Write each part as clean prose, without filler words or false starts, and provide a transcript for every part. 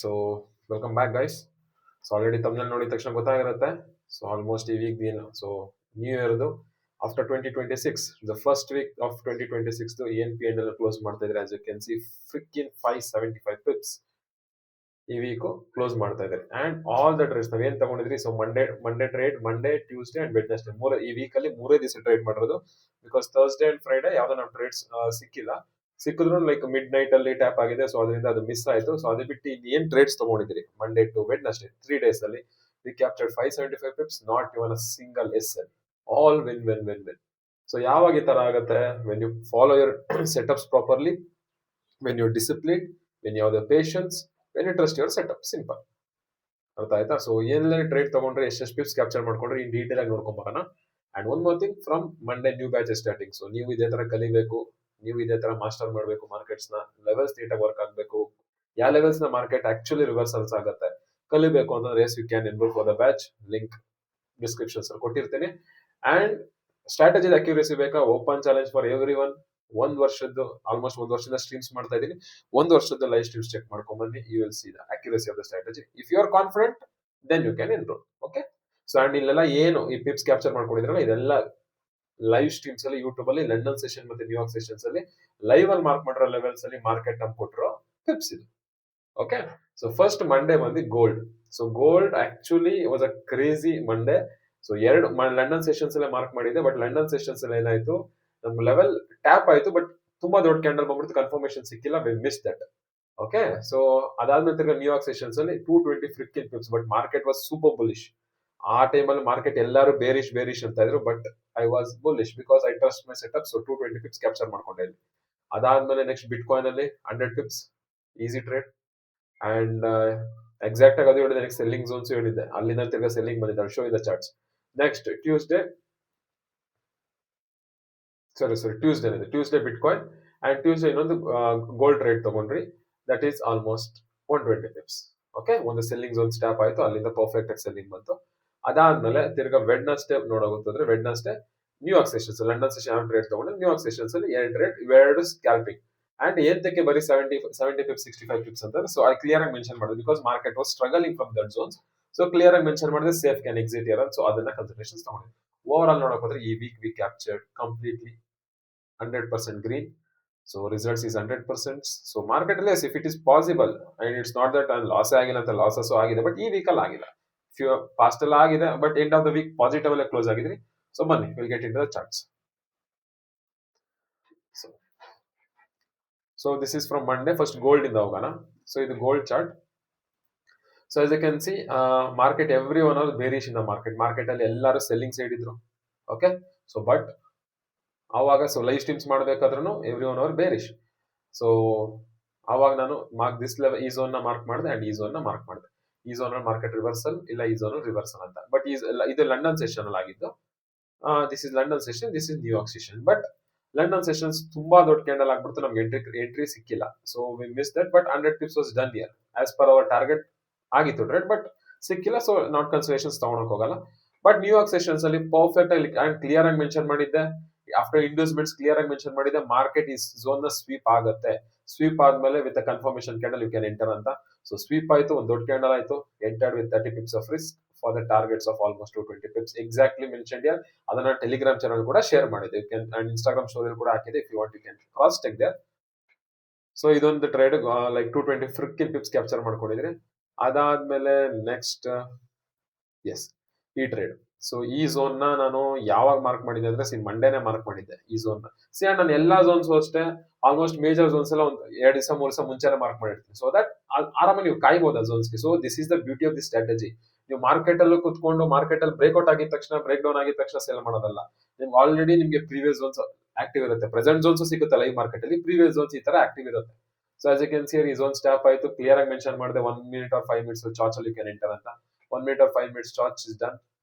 So welcome back guys. So already ತಮ್ಮಲ್ಲಿ ನೋಡಿದ ತಕ್ಷಣ ಗೊತ್ತಾಗಿರುತ್ತೆ. ಸೊ ಆಲ್ಮೋಸ್ಟ್ ಈ ವೀಕ್ ಏನು ಸೊ ನ್ಯೂ ಇಯರ್ದು after 2026 the first week of 2026 ಏನ್ ಪಿ ಎಲ್ ಕ್ಲೋಸ್ ಮಾಡ್ತಾ ಇದ್ರೆ as you can see freaking 575 pips ಈ ವೀಕ್ ಕ್ಲೋಸ್ ಮಾಡ್ತಾ ಇದ್ದಾರೆ. ಅಂಡ್ ಆಲ್ ದ ಟ್ರೇಡ್ಸ್ ನಾವ್ ಏನ್ ತಗೊಂಡಿದ್ರಿ, so Monday trade, Monday Tuesday and Wednesday ಈ ವೀಕ್ ಅಲ್ಲಿ ಮೂರೇ ದಿವಸ ಟ್ರೇಡ್ ಮಾಡಿರೋದು. ಬಿಕಾಸ್ ಥರ್ಸ್ಡೇ ಅಂಡ್ ಫ್ರೈಡೆ ಯಾವ್ದೋ ನಾವು ಟ್ರೇಡ್ಸ್ ಸಿಕ್ಕಿಲ್ಲ. ಸಿಕ್ಕಿದ್ರು ಲೈಕ್ ಮಿಡ್ ನೈಟ್ ಅಲ್ಲಿ ಟ್ಯಾಪ್ ಆಗಿದೆ, ಸೊ ಅದರಿಂದ ಅದು ಮಿಸ್ ಆಯ್ತು. ಸೊ ಅದೇ ಬಿಟ್ಟು ಏನ್ ಟ್ರೇಡ್ಸ್ ತಗೊಂಡಿದ್ರಿ ಮಂಡೇ ಟು ವೆಡ್ನೆಸ್ಡೇ 3 days ಅಲ್ಲಿ we captured 575 pips, not even a single S L. All win win win win. So ಯಾವಾಗ ಈ ತರ ಆಗುತ್ತೆ, when you follow your setups properly, when you discipline, when you have the patience, when you trust your setup. Simple. ಅರ್ಥ ಆಯ್ತಾ? So ಏನೆಲ್ಲ trade ತಗೊಂಡ್ರೆ ಎಷ್ಟು ಪಿಪ್ಸ್ capture ಮಾಡ್ಕೊಂಡ್ರೆ ಇನ್ ಡೀಟೇಲ್ ಆಗಿ ನೋಡ್ಕೊಂಬರೋಣ. And one more thing, from Monday new batch starting. So ನೀವು ಇದೇ ತರ ಕಲಿಬೇಕು, ನೀವು ಇದೇ ತರ ಮಾಸ್ಟರ್ ಮಾಡಬೇಕು, ಮಾರ್ಕೆಟ್ಸ್ ನ ಲೆವೆಲ್ಸ್ ನೀಟಾಗಿ ವರ್ಕ್ ಆಗಬೇಕು. ಯಾವ ಲೆವೆಲ್ಸ್ ನ ಮಾರ್ಕೆಟ್ ಆಕ್ಚುಲಿ ರಿವರ್ಸಲ್ಸ್ ಆಗುತ್ತೆ ಕಲಿಬೇಕು ಅಂತಂದ್ರೆ you can enroll for the batch. Link descriptions ಅಲ್ಲಿ ಕೊಟ್ಟಿರ್ತೀನಿ. ಅಂಡ್ ಸ್ಟ್ರಾಟಜಿ ಅಕ್ಯುರೇಸಿ ಬೇಕಾ? Open challenge for everyone. Almost ಒಂದ್ ವರ್ಷದ ಸ್ಟ್ರೀಮ್ಸ್ ಮಾಡ್ತಾ ಇದೀನಿ. ಒಂದ್ ವರ್ಷದ ಲೈವ್ ಸ್ಟ್ರೀಮ್ಸ್ ಚೆಕ್ ಮಾಡ್ಕೊಂಡ್ ಬನ್ನಿ. You will see the accuracy of the strategy. If you are confident, then you can enroll. Okay. So and ಇಲ್ಲೆಲ್ಲ ಏನು ಈ ಪಿಪ್ಸ್ ಕ್ಯಾಪ್ಚರ್ ಮಾಡ್ಕೊಂಡಿದ್ರಲ್ಲ, ಇದೆಲ್ಲ ಲೈವ್ ಸ್ಟ್ರೀಮ್ಸ್ ಅಲ್ಲಿ ಯೂಟ್ಯೂಬ್ ಅಲ್ಲಿ ಲಂಡನ್ ಸೆಷನ್ ಮತ್ತೆ ನ್ಯೂಯಾರ್ಕ್ ಸೆಷನ್ಸ್ ಅಲ್ಲಿ ಲೈವ್ ಅಲ್ಲಿ ಮಾರ್ಕ್ ಮಾಡಿರೋ ಲೆವೆಲ್ಸ್ ಅಲ್ಲಿ ಮಾರ್ಕೆಟ್ ನಮ್ಗೆ ಕೊಟ್ಟಿರೋ ಪಿಪ್ಸ್ ಇದು. ಓಕೆ. ಸೊ ಫಸ್ಟ್ ಮಂಡೇ ಬಂದು gold. So gold actually was a crazy Monday. So ಎರಡು ಲಂಡನ್ ಸೆಷನ್ಸ್ ಅಲ್ಲೇ ಮಾರ್ಕ್ ಮಾಡಿದೆ, ಬಟ್ ಲಂಡನ್ ಸೆಷನ್ಸ್ ಅಲ್ಲಿ ಏನಾಯ್ತು, ನಮ್ ಲೆವೆಲ್ ಟ್ಯಾಪ್ ಆಯ್ತು, ಬಟ್ ತುಂಬಾ ದೊಡ್ಡ ಕ್ಯಾಂಡಲ್ ಬಂದ್ಬಿಟ್ಟು ಕನ್ಫರ್ಮೇಶನ್ ಸಿಕ್ಕಿಲ್ಲ. We miss that. Okay. So ಅದಾದ್ಮೇಲೆ ತಿರ್ಗಾ ನ್ಯೂಯಾರ್ಕ್ ಸೆಷನ್ಸ್ ಅಲ್ಲಿ 220 ಫ್ರಿಕ್ಕಿನ್ pips, but market was super bullish. ಆ ಟೈಮಲ್ಲಿ ಮಾರ್ಕೆಟ್ ಎಲ್ಲರೂ ಬೇರಿಶ್ ಅಂತ ಇದ್ರು, but I was bullish because I trust my setup. So 220 pips capture ಮಾಡ್ಕೊಂಡೆ. ಅದಾದ್ಮೇಲೆ ನೆಕ್ಸ್ಟ್ ಬಿಟ್ ಕಾಯಿನ್ ಅಲ್ಲಿ 100 pips easy trade. And exact ಆಗಿ ಅದು ಹೇಳಿದೆ. ನೆಕ್ಸ್ಟ್ ಸೆಲ್ಲಿಂಗ್ ಝೋನ್ಸ್ ಹೇಳಿದ್ದೆ, ಅಲ್ಲಿಂದ ತಿರ್ಗಾ ಸೆಲ್ಲಿಂಗ್ ಬಂದಿದೆ. Show in the charts. Next Tuesday bitcoin. And Tuesday ಇನ್ನೊಂದು ಗೋಲ್ಡ್ ಟ್ರೇಡ್ ತಗೊಂಡ್ರಿ. That is almost 120 pips. Okay. ಒಂದು ಸೆಲ್ಲಿಂಗ್ ಝೋನ್ ಸ್ಟಾಪ್ ಆಯ್ತು, ಅಲ್ಲಿಂದ ಪರ್ಫೆಕ್ಟ್ ಆಗಿ ಸೆಲ್ಲಿಂಗ್ ಬಂತು. ಅದಾದ್ಮೇಲೆ ತಿರ್ಗಾ ವೆಡ್ನೆಸ್ಡೇ ನೋಡೋಗುತ್ತಂದ್ರೆ Wednesday New York sessions, London session ಯಾವ ಟ್ರೇಡ್ ತಗೊಂಡ್ರೆ ನ್ಯೂಯಾರ್ಕ್ ಸೆಷನ್ಸ್ ಅಲ್ಲಿ 2 ಟ್ರೇಡ್, ಇವೆರಡು ಸ್ಕ್ಯಾಲ್ಪಿಂಗ್. ಅಂಡ್ ಏಂತಕ್ಕೆ ಬರೀ 70 ಪಿಪ್ಸ್ 65 ಪಿಪ್ಸ್ ಅಂತ, ಸೊ ಐ ಕ್ಲಿಯರ್ ಆಗಿ ಮೆನ್ಷನ್ ಮಾಡಿದೆ because market was struggling from that zones. So clear ಆಗಿ ಮೆನ್ಷನ್ ಮಾಡಿದ್ರೆ safe can exit here. So ಅದನ್ನ ಕನ್ಸಿಡರೇಷನ್ಸ್ ತಗೊಂಡಿದ್ದೆ. ಓವರ್ ಆಲ್ ನೋಡಕ್ ಹೋದ್ರೆ ಈ week we captured completely 100% green. So results is 100%. So market ಅಲ್ಲಿ if it is possible, and it's not that loss ಆಗಿಲ್ಲ ಅಂತ, ಲಾಸಸ್ ಆಗಿದೆ, ಬಟ್ ಈ ವೀಕ್ ಅಲ್ಲಿ ಆಗಿಲ್ಲ. ಪಾಸ್ಟ್ ಅಲ್ಲಿ ಆಗಿದೆ, but end of the week positive ಅಲ್ಲಿ ಕ್ಲೋಸ್ ಆಗಿದ್ರಿ. ಸೊ ಬನ್ನಿ, will get in the charts. So this is from Monday. First gold ಇಂದ ಹೋಗೋಣ. ಸೊ ಇದು gold chart. So as you can see, market every one are bearish in the market ಅಲ್ಲಿ ಎಲ್ಲರೂ selling side ಇದ್ರು. Okay. So but ಆವಾಗ so live streams ಮಾಡಬೇಕಾದ್ರೂ every one our bearish. So ಆವಾಗ ನಾನು ದಿಸ್ ಲೆವೆಲ್ ಈ zone ನ mark ಮಾಡಿದೆ ಅಂಡ್ ಈ ಝೋನ್ ನ ಮಾರ್ಕ್ ಮಾಡಿದೆ. ಈ ಝೋನ್ ಅಲ್ಲಿ ಮಾರ್ಕೆಟ್ ರಿವರ್ಸಲ್, ಇಲ್ಲ ಈ ಝೋನ್ ರಿವರ್ಸಲ್ ಅಂತ. ಬಟ್ ಇದು ಲಂಡನ್ ಸೆಷನ್ ಅಲ್ಲಿ ಆಗಿದ್ದು. This is London session, this is New York session. But London sessions ತುಂಬಾ ದೊಡ್ಡ ಕ್ಯಾಂಡಲ್ ಆಗ್ಬಿಡ್ತು, ನಮ್ಗೆ ಎಂಟ್ರಿ ಸಿಕ್ಕಿಲ್ಲ. So we miss that. But 100 pips was done here as per our target ಆಗಿತ್ತು ಟ್ರೇಡ್, ಬಟ್ ಸಿಕ್ಕಿಲ್ಲ. ಸೊ ನಾಟ್ ಕನ್ಸಿಡರೇಷನ್ಸ್ ತಗೊಳಕ್ ಹೋಗಲ್ಲ. But New York sessions ಅಲ್ಲಿ ಪರ್ಫೆಕ್ಟ್ ಆಗಿ ಅಂಡ್ ಕ್ಲಿಯರ್ ಆಗಿ ಮೆನ್ಷನ್ ಮಾಡಿದ್ದೆ. ಆಫ್ಟರ್ ಇಂಡಸ್ಮೆಂಟ್ಸ್ ಕ್ಲಿಯರ್ ಆಗಿ ಮೆನ್ಷನ್ ಮಾಡಿದೆ, ಮಾರ್ಕೆಟ್ ಈ ಝೋನ್ ನ ಸ್ವೀಪ್ ಆಗುತ್ತೆ. ಸ್ವೀಪ್ ಆದ್ಮೇಲೆ with confirmation candle you can enter ಅಂತ. ಸೊ ಸ್ವೀಪ್ ಆಯ್ತು, ಒಂದು ದೊಡ್ಡ ಕ್ಯಾಂಡಲ್ ಆಯ್ತು. Entered with 30 pips of risk for the targets of almost 220 pips. Exactly mention here. ಅದನ್ನ ಟೆಲಿಗ್ರಾಮ್ ಚಾನಲ್ ಕೂಡ ಶೇರ್ ಮಾಡಿದೆ, you can, and Instagram story ಕೂಡ ಹಾಕಿದೆ. If you want you can cross check there. So ಇದೊಂದು trade like 220 ಫ್ರಿಕ್ಕಿನ್ pips capture ಮಾಡ್ಕೊಂಡಿದ್ರಿ. ಅದಾದ್ಮೇಲೆ next ಈ trade. So ಈ ಝೋನ್ ನ ನಾನು ಯಾವಾಗ ಮಾರ್ಕ್ ಮಾಡಿದ್ದೆ ಅಂದ್ರೆ ಮಂಡೇನೆ ಮಾರ್ಕ್ ಮಾಡಿದ್ದೆ ಈ ಝೋನ್ ನ. ನಾನು ಎಲ್ಲಾ ಝೋನ್ಸ್ ಅಷ್ಟೇ ಆಲ್ಮೋಸ್ಟ್ ಮೇಜರ್ ಝೋನ್ಸ್ ಎಲ್ಲ ಒಂದು 2 ದಿವಸ 3 ದಿವಸ ಮುಂಚೆನೆ ಮಾರ್ಕ್ ಮಾಡಿರ್ತೀನಿ. ಸೊ ದಟ್ ಆರಾಮಾಗಿ ನೀವು ಕಾಯ್ಬೋದು ಆ ಝೋನ್ಸ್ಗೆ. So this is the beauty of the strategy. ನೀವು ಮಾರ್ಕೆಟ್ ಅಲ್ಲೂ ಕುತ್ಕೊಂಡು ಮಾರ್ಕೆಟ್ ಅಲ್ಲಿ ಬ್ರೇಕ್ಔಟ್ ಆಗಿದ ತಕ್ಷಣ, ಬ್ರೇಕ್ ಡೌನ್ ಆಗಿದ ತಕ್ಷಣ ಸೇಲ್ ಮಾಡೋದಲ್ಲ. ನಿಮ್ಗೆ ಆಲ್ರೆಡಿ ನಿಮ್ಗೆ ಪ್ರೀವಿಯಸ್ ಝೋನ್ಸ್ ಆಕ್ಟಿವ್ ಇರುತ್ತೆ. ಪ್ರೆಸೆಂಟ್ ಝೋನ್ಸ್ ಸಿಗುತ್ತೆ ಲೈವ್ ಮಾರ್ಕೆಟ್ ಅಲ್ಲಿ, ಪ್ರೀವಿಯಸ್ ಝೋನ್ಸ್ ಈ ತರ ಆಕ್ಟಿವ್ ಇರುತ್ತೆ. So as you can see ಈ ಝೋನ್ ಸ್ಟಾಪ್ ಆಯ್ತು, ಕ್ಲಿಯರ್ ಆಗಿ ಮೆನ್ಷನ್ ಮಾಡಿದೆ 1 minute or 5 minutes ಚಾರ್ಜ್ ಅಲ್ಲಿ ಕ್ಯಾನ್ ಎಂಟರ್ ಅಂತ. 1 minute or 5 minutes chart is done.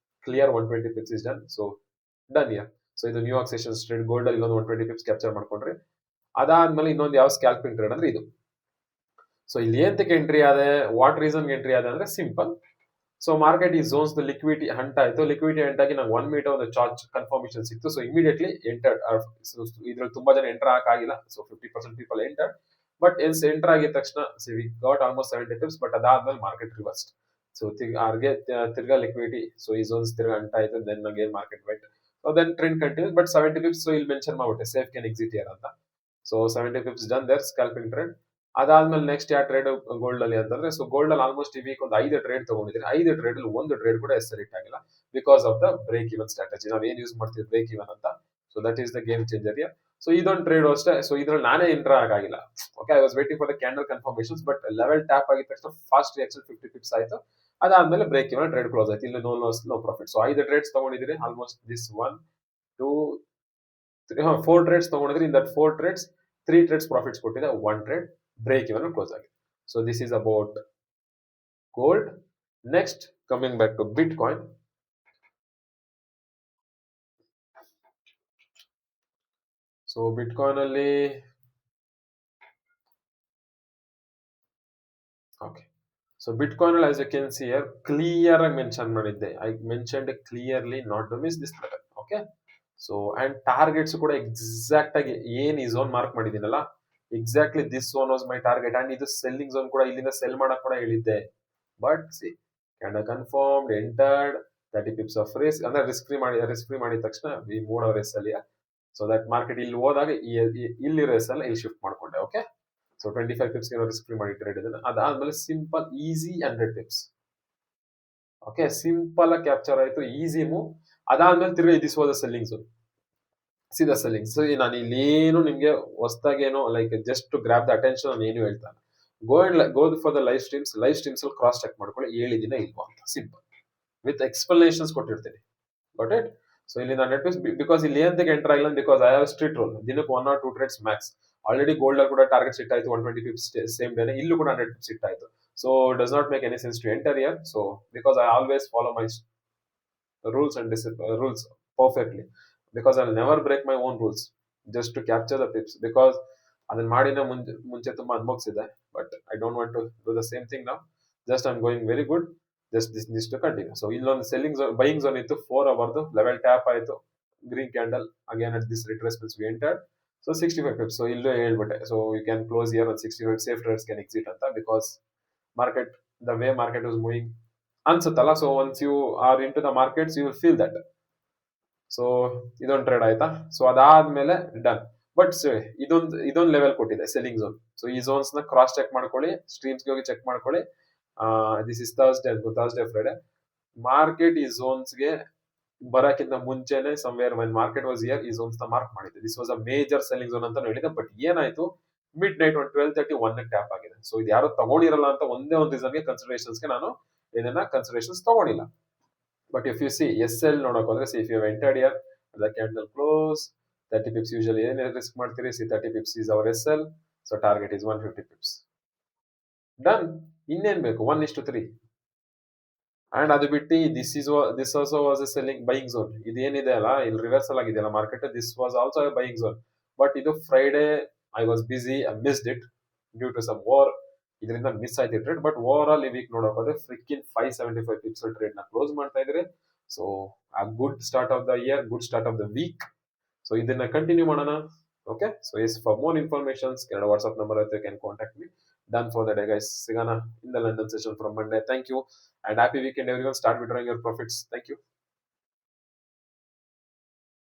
Clear 120 pips is done. So done here. So ಇದು ನ್ಯೂಯಾರ್ಕ್ ಸೆಷನ್ ಟ್ರೇಡ್. ಗೋಲ್ಡ್ ಅಲ್ಲಿ ಇನ್ನೊಂದು 120 ಪಿಪ್ಸ್ capture ಮಾಡ್ಕೊಂಡ್ರಿ. ಅದಾದ್ಮೇಲೆ ಇನ್ನೊಂದು ಯಾವ ಸ್ಕ್ಯಾಲ್ಪಿಂಗ್ ಟ್ರೇಡ್ ಅಂದ್ರೆ ಇದು. ಸೊ ಇಲ್ಲಿ ಏಂತಕ್ಕೆ ಎಂಟ್ರಿ ಆದೆ, ವಾಟ್ ರೀಸನ್ ಎಂಟ್ರಿ ಆದೆ ಅಂದ್ರೆ ಸಿಂಪಲ್. ಸೊ ಮಾರ್ಕೆಟ್ ಈ ಝೋನ್ಸ್ ಲಿಕ್ವಿಡಿಟಿ ಹಂಟ್ ಆಯ್ತು. ಲಿಕ್ವಿಡಿಟಿ ಹಂಟ್ ಆಗಿ ನಂಗೆ 1 minute ಒಂದು ಚಾರ್ಜ್ ಕನ್ಫರ್ಮೇಶನ್ ಸಿಕ್ತು. So immediately entered. ಇದ್ರಲ್ಲಿ ತುಂಬಾ ಜನ ಎಂಟರ್ ಆಗಿಲ್ಲ. So 50% people entered. But enter ಆಗಿದ ತಕ್ಷಣ we got almost 70 pips, but ಅದಾದ್ಮೇಲೆ ಮಾರ್ಕೆಟ್ ರಿವರ್ಸ್. ಸೊ ತಿರ್ಗಾ ಲಿಕ್ವಿಡಿಟಿ, ಸೊ ಈ ಝೋನ್ಸ್ ತಿರ್ಗಾ ಅಂಟಾಯ್ತು, then again market went. So then trend continue, but 70 pips. So ಇಲ್ಲಿ ಮೆನ್ಷನ್ ಮಾಡ್ಬಿಟ್ಟೆ ಸೇಫ್ ಕ್ಯಾನ್ ಎಕ್ಸಿಟ್ ಇಯರ್ ಅಂತ. So 70 pips done there scalping trend. ಅದಾದ್ಮೇಲೆ next ಯಾವ ಟ್ರೇಡ್ ಗೋಲ್ಡ್ ಅಲ್ಲಿ ಅಂತಂದ್ರೆ, ಸೊ ಗೋಲ್ಡ್ ಅಲ್ಲಿ ಆಲ್ಮೋಸ್ಟ್ ಈ ವೀಕ್ ಒಂದು 5 ಟ್ರೇಡ್ ತಗೊಂಡಿದ್ದೀನಿ. 5 ಟ್ರೇಡ್ ಅಲ್ಲಿ ಒಂದು ಟ್ರೇಡ್ ಕೂಡ ಎಸ್ಸೆಲೆಕ್ಟ್ ಆಗಿಲ್ಲ, because of the break even strategy. ನಾವ್ ಏನ್ ಯೂಸ್ ಮಾಡ್ತೀವಿ ಬ್ರೇಕ್ ಇವನ್ ಅಂತ. So that is the game changer here. So ಇದೊಂದು ಟ್ರೇಡ್ ಅಷ್ಟೇ. ಸೊ ಇದ್ರಲ್ಲಿ ನಾನೇ ಎಂಟರ್ ಆಗಿಲ್ಲ. Okay, I was waiting for the candle confirmations, but level tap ಆಗಿದ ತಕ್ಷಣ ಫಾಸ್ಟ್ ರಿಯಾಕ್ಷನ್ 50 ಪಿಪ್ಸ್ ಆಯ್ತು. ಅದಾದ್ಮೇಲೆ ಬ್ರೇಕ್ ಇವನ್ ಟ್ರೇಡ್ ಕ್ಲೋಸ್ ಆಯ್ತು. ಇಲ್ಲಿ no loss no profit. So 5 trades ತಗೊಂಡಿದ್ದೀನಿ. ಆಲ್ಮೋಸ್ಟ್ ದಿಸ್ 1 2 4 ಟ್ರೇಡ್ಸ್ ತಗೊಂಡಿದ್ರೆ, in that 4 trades 3 trades profits ಕೊಟ್ಟಿದೆ, 1 trade break even close ಆಗಿದೆ. So this is about gold. Next coming back to bitcoin. So bitcoin ಅಲ್ಲಿ okay, so bitcoin ಅಲ್ಲಿ as you can see here clear ಆಗಿ mention ಮಾಡಿದ್ದೆ. I mentioned clearly not to miss this level. Okay, so and targets ಕೂಡ exact ಆಗಿ ಏನ್ ಈ zone mark ಮಾಡಿದ್ದೀನಲ್ಲ, exactly this zone was my target. And ಇದು selling zone ಕೂಡ, ಇಲ್ಲಿಂದ ಸೆಲ್ ಮಾಡಕ್ ಕೂಡ ಹೇಳಿದ್ದೆ. But see candle confirmed, entered 30 pips of risk. ಅಂದ್ರೆ ರಿಸ್ಕ್ ಫ್ರೀ ಮಾಡಿದ ತಕ್ಷಣ ವಿ ಮೂಡ್ ಅವರ್ ಎಸ್ ಅಲ್ಲಿ. ಸೊ ದಟ್ ಮಾರ್ಕೆಟ್ ಇಲ್ಲಿ ಹೋದಾಗ ಇಲ್ಲಿ ರೇಸ್ ಅಲ್ಲಿ ಇಲ್ಲಿ ಶಿಫ್ಟ್ ಮಾಡ್ಕೊಂಡೆ. Okay, so 25 pips risk free ಮಾಡಿ ಟ್ರೇಡ್ ಇದನ್ನ. ಅದಾದ್ಮೇಲೆ simple easy 100 pips. Okay, simple ಆಗಿ ಕ್ಯಾಪ್ಚರ್ ಆಯ್ತು, ಈಸಿ ಮೂವ್. ಅದಾದ್ಮೇಲೆ ತಿರ್ಗಿ ದಿಸ್ ವಾಸ್ ಸೆಲ್ಲಿಂಗ್ ಝೋನ್, ಸೀದಾ ಸೆಲ್ಲಿಂಗ್. ಸೊ ನಾನು ಇಲ್ಲೇನು ನಿಮ್ಗೆ ಹೊಸದಾಗೇನೋ like just to grab the attention ನಾನು ಏನು ಹೇಳ್ತಾನೆ. Go for the live streams ಅಲ್ಲಿ ಕ್ರಾಸ್ ಚೆಕ್ ಮಾಡ್ಕೊಳ್ಳಿ, ಹೇಳಿದಿನ ಇಲ್ವಾ ಅಂತ. ಸಿಂಪಲ್ ವಿತ್ ಎಕ್ಸ್ಪ್ಲನೇಷನ್ಸ್ ಕೊಟ್ಟಿರ್ತೀನಿ. Got it? ಸೊ ಇಲ್ಲಿ ನಾನು ನೆಟ್ ಬಿಕಾಸ್ ಇಲ್ಲಿ ಏನ್ ಎಂಟರ್ ಆಗಿಲ್ಲ, because I have strict rule. ದಿನಕ್ಕೆ 1 or 2 trades max. Already gold ಅಲ್ಲಿ ಕೂಡ ಟಾರ್ಗೆಟ್ ಸಿಟ್ ಆಯ್ತು 120 ಪಿಪ್ಸ್ ಸೇಮ್ ಡೇನೆ. ಇಲ್ಲೂ ಕೂಡ 100 ಪಿಪ್ಸ್ ಸಿಟ್ ಆಯ್ತು. So does not make any sense to enter here. So because I always follow my rules and rules perfectly, because I never break my own rules just to capture the pips. Because ಅದನ್ನ ಮಾಡಿನ ಮುಂಚೆ ತುಂಬಾ ಅನುಭವಿಸಿದೆ, but I don't want to do the same thing now. Just I am going very good. Just this to continue. So ಇಲ್ಲೊಂದು selling zone, buying zone ಇತ್ತು 4 ಅವರ್ದು. Level tap ಆಯ್ತು, green candle again at this retracements we entered. So 65 pips. So ಇಲ್ಲೂ ಹೇಳ್ಬಿಟ್ಟೆ, so you can close here 65 safe trades can exit ಅಂತ. Because market the way market was moving ಅನ್ಸುತ್ತಲ್ಲ. So once you are into the markets you will feel that. So ಇದೊಂದು trade ಆಯ್ತಾ. So ಅದಾದ್ಮೇಲೆ done. But ಇದೊಂದು level ಕೊಟ್ಟಿದೆ selling zone. So ಈ zones ನ cross check ಮಾಡ್ಕೊಳ್ಳಿ, streams ಹೋಗಿ ಚೆಕ್ ಮಾಡ್ಕೊಳ್ಳಿ. This is Thursday Friday. Market ಈ ಝೋನ್ಸ್ ಗೆ ಬರಕ್ಕಿಂತ ಮುಂಚೆನೆ somewhere when market was year ಈ ಝೋನ್ಸ್ ನ ಮಾರ್ಕ್ ಮಾಡಿದೆ. This was a major selling zone ಅಂತ ಹೇಳಿದೆ. ಬಟ್ ಏನಾಯ್ತು, ಮಿಡ್ ನೈಟ್ 12:31 ಟ್ಯಾಪ್ ಆಗಿದೆ. ಸೊ ಇದು ಯಾರು ತಗೊಂಡಿರಲ್ಲ ಅಂತ ಒಂದೇ ಒಂದು ರೀಸನ್ಗೆ ಕನ್ಸಿಡರೇಷನ್ಸ್ಗೆ ನಾನು ಇದನ್ನ ಕನ್ಸಿಡರೇಷನ್ಸ್ ತಗೊಂಡಿಲ್ಲ. But if you see S L ನೋಡಕ್ ಹೋದ್ರೆ, see if you entered here the candle close 30 pips usually ಏನೇ ರಿಸ್ಕ್ ಮಾಡ್ತೀರಿ, see 30 pips is our S L. So target is 150 pips. Done. ಇನ್ನೇನ್ ಬೇಕು, 1:3. ಅಂಡ್ ಅದು ಬಿಟ್ಟು this also was a selling buying zone. ಇದೇನಿದೆ ಅಲ್ಲ, ಇಲ್ಲಿ ರಿವರ್ಸಲ್ ಆಗಿದೆಯಲ್ಲ market, this was also a buying zone. But ಇದು Friday I was busy, I missed it due to some war. ಇದರಿಂದ ಮಿಸ್ ಆಯ್ತು ಟ್ರೇಡ್. ಬಟ್ ಓವರ್ ಆಲ್ ಈ week ನೋಡಕ್ ಹೋದ್ರೆ ಫ್ರಿಕ್ಕಿನ್ 575 ಪಿಪ್ಸ್ ಟ್ರೇಡ್ ನ ಕ್ಲೋಸ್ ಮಾಡ್ತಾ ಇದ್ರಿ. So a good start of the year, good start of the week. So ಇದನ್ನ continue ಮಾಡೋಣ. Okay, so is for more informations ಕೆಳಗಡೆ ವಾಟ್ಸ್ಆಪ್ ನಂಬರ್ ಐತೆ, can contact me. Done for the day, guys. Sigana in the London session from Monday. Thank you and happy weekend, everyone. Start withdrawing your profits. Thank you.